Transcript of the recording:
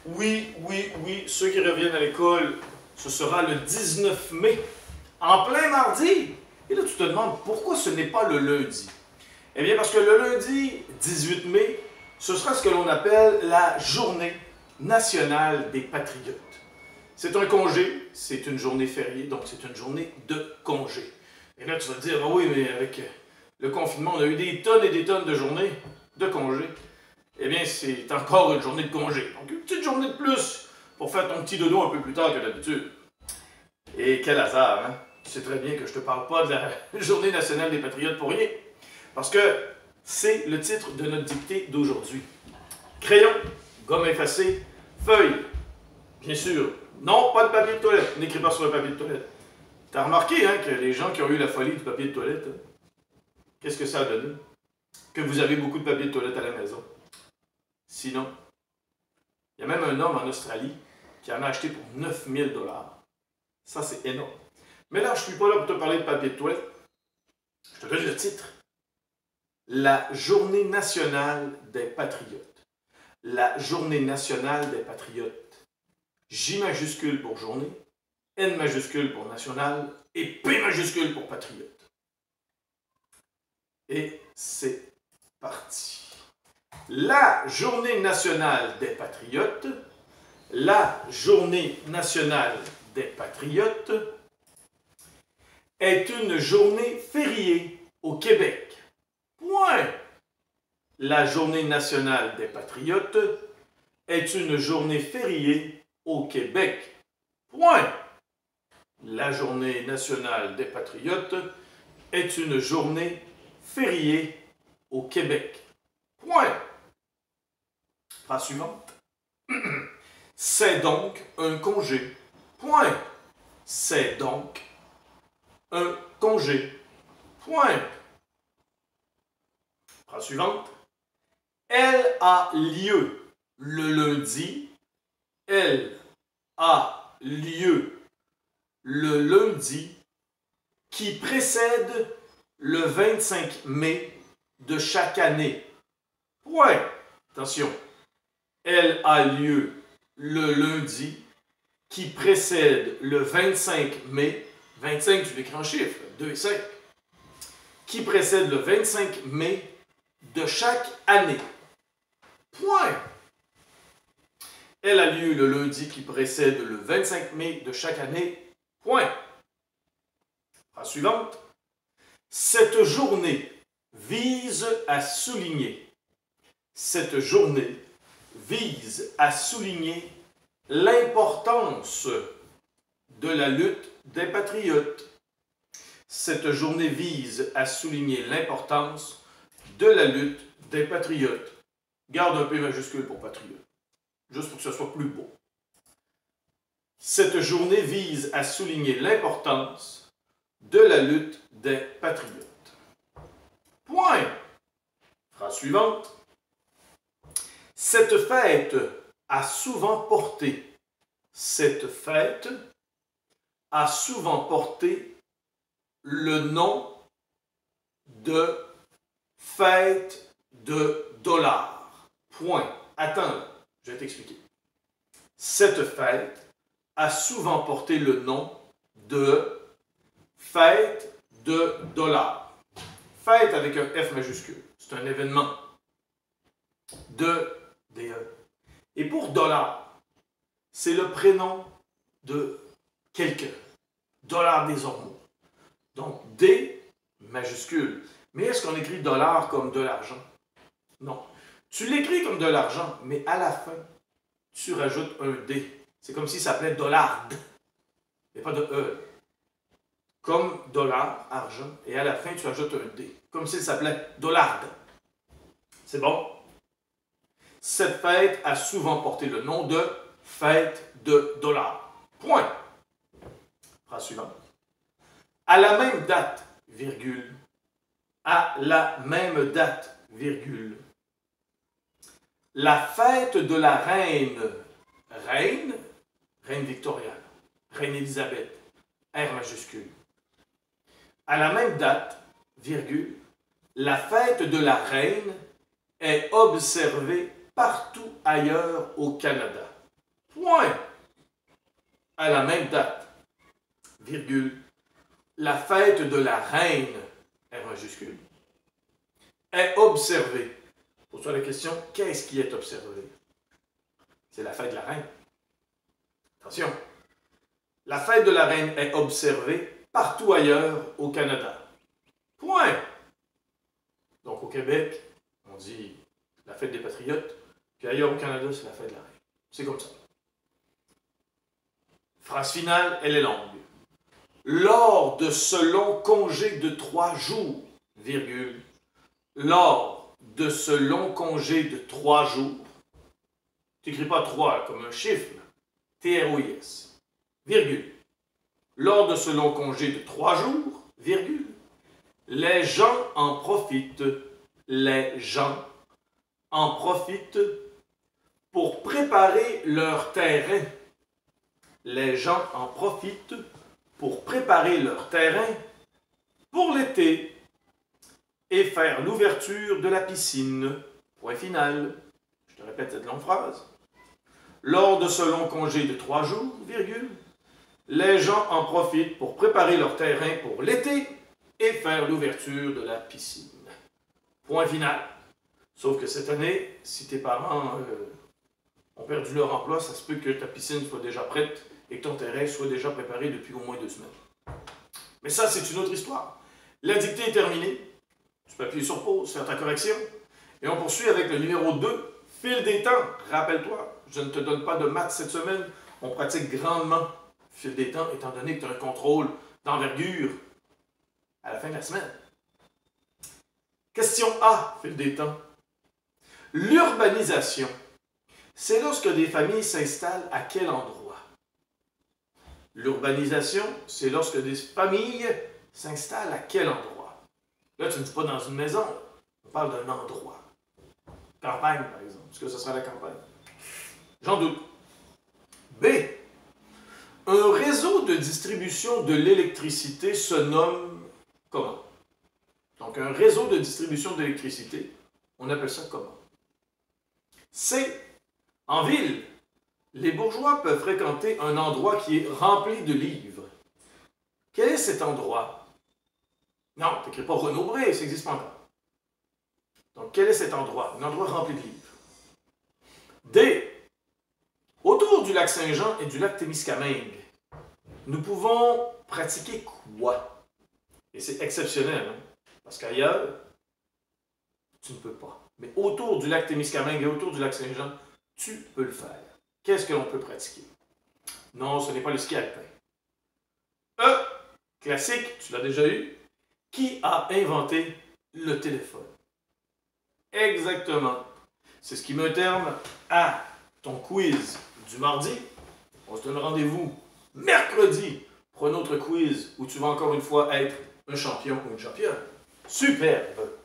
Oui, oui, oui, ceux qui reviennent à l'école, ce sera le 19 mai, en plein mardi. Et là, tu te demandes pourquoi ce n'est pas le lundi. Eh bien, parce que le lundi 18 mai, ce sera ce que l'on appelle la Journée nationale des patriotes. C'est un congé, c'est une journée fériée, donc c'est une journée de congé. Et là, tu vas te dire, ah oui, mais avec le confinement, on a eu des tonnes et des tonnes de journées de congé. Eh bien, c'est encore une journée de congé. Donc, une petite journée de plus pour faire ton petit dodo un peu plus tard que d'habitude. Et quel hasard, hein? Tu sais très bien que je te parle pas de la Journée nationale des patriotes pour rien. Parce que c'est le titre de notre dictée d'aujourd'hui. Crayon, gomme effacée, feuille. Bien sûr, non, pas de papier de toilette. N'écris pas sur le papier de toilette. T'as remarqué, hein, que les gens qui ont eu la folie du papier de toilette, hein, qu'est-ce que ça a donné? Que vous avez beaucoup de papier de toilette à la maison. Sinon, il y a même un homme en Australie qui en a acheté pour 9000 $. Ça, c'est énorme. Mais là, je ne suis pas là pour te parler de papier de toilette. Je te donne le titre. La Journée nationale des patriotes. La Journée nationale des patriotes. J majuscule pour journée, N majuscule pour national et P majuscule pour patriote. Et c'est parti. La Journée nationale des patriotes, la Journée nationale des patriotes est une journée fériée au Québec. Point. La Journée nationale des patriotes est une journée fériée au Québec. Point. La Journée nationale des patriotes est une journée fériée au Québec. Point. Phrase suivante. C'est donc un congé. Point. C'est donc un congé. Point. Phrase suivante. Elle a lieu le lundi. Elle a lieu le lundi qui précède le 25 mai de chaque année. Point. Attention. Elle a lieu le lundi qui précède le 25 mai. 25, tu l'écris en chiffres, 2 et 5. Qui précède le 25 mai de chaque année. Point. Elle a lieu le lundi qui précède le 25 mai de chaque année. Point. Phrase suivante. Cette journée vise à souligner. Cette journée vise à souligner l'importance de la lutte des patriotes. Cette journée vise à souligner l'importance de la lutte des patriotes. Garde un P majuscule pour patriote, juste pour que ce soit plus beau. Cette journée vise à souligner l'importance de la lutte des patriotes. Point. Phrase suivante. Cette fête a souvent porté. Cette fête a souvent porté le nom de fête de dollars. Point. Attends, je vais t'expliquer. Cette fête a souvent porté le nom de fête de dollars. Fête avec un F majuscule. C'est un événement. Et pour dollar, c'est le prénom de quelqu'un. Dollar des Ormeaux. Donc, D majuscule. Mais est-ce qu'on écrit dollar comme de l'argent? Non. Tu l'écris comme de l'argent, mais à la fin, tu rajoutes un D. C'est comme s'il s'appelait dollard. Il n'y a pas de E. Comme dollar, argent, et à la fin, tu ajoutes un D. Comme s'il s'appelait dollard. C'est bon? Cette fête a souvent porté le nom de fête de dollars. Point. Phrase suivante. À la même date, virgule. À la même date, virgule. La fête de la reine, reine Victoria, reine Élisabeth, R majuscule. À la même date, virgule, la fête de la reine est observée partout ailleurs au Canada. Point. À la même date, virgule, la fête de la reine, R majuscule, est observée. Pose-toi la question, qu'est-ce qui est observé? C'est la fête de la reine. Attention, la fête de la reine est observée partout ailleurs au Canada. Point. Donc au Québec, on dit la fête des patriotes, puis ailleurs au Canada, c'est la fête de la reine. C'est comme ça. Phrase finale, elle est longue. Lors de ce long congé de 3 jours, virgule, lors de ce long congé de 3 jours, tu n'écris pas 3 comme un chiffre, T-R-O-I-S, virgule, lors de ce long congé de 3 jours, virgule, les gens en profitent, les gens en profitent pour préparer leur terrain. Les gens en profitent pour préparer leur terrain pour l'été et faire l'ouverture de la piscine. Point final. Je te répète cette longue phrase. Lors de ce long congé de 3 jours, virgule, les gens en profitent pour préparer leur terrain pour l'été et faire l'ouverture de la piscine. Point final. Sauf que cette année, si tes parents ont perdu leur emploi, ça se peut que ta piscine soit déjà prête et que ton terrain soit déjà préparé depuis au moins 2 semaines. Mais ça, c'est une autre histoire. La dictée est terminée. Tu peux appuyer sur pause, faire ta correction. Et on poursuit avec le numéro 2, fil des temps. Rappelle-toi, je ne te donne pas de maths cette semaine. On pratique grandement fil des temps, étant donné que tu as un contrôle d'envergure à la fin de la semaine. Question A, fil des temps. L'urbanisation, c'est lorsque des familles s'installent à quel endroit? L'urbanisation, c'est lorsque des familles s'installent à quel endroit? Là, tu ne dis pas dans une maison, on parle d'un endroit. Campagne, par exemple. Est-ce que ce sera la campagne? J'en doute. B. Un réseau de distribution de l'électricité se nomme comment? Donc, un réseau de distribution d'électricité, on appelle ça comment? C. En ville, les bourgeois peuvent fréquenter un endroit qui est rempli de livres. Quel est cet endroit? Non, tu n'écris pas Renaud-Bré, ça n'existe pas encore. Donc, quel est cet endroit? Un endroit rempli de livres. D. Autour du lac Saint-Jean et du lac Témiscamingue, nous pouvons pratiquer quoi? Et c'est exceptionnel, hein? Parce qu'ailleurs, tu ne peux pas. Mais autour du lac Témiscamingue et autour du lac Saint-Jean, tu peux le faire. Qu'est-ce que l'on peut pratiquer? Non, ce n'est pas le ski alpin. E. Classique, tu l'as déjà eu. Qui a inventé le téléphone? Exactement. C'est ce qui met un terme à ton quiz du mardi. On se donne rendez-vous mercredi pour un autre quiz où tu vas encore une fois être un champion ou une championne. Superbe!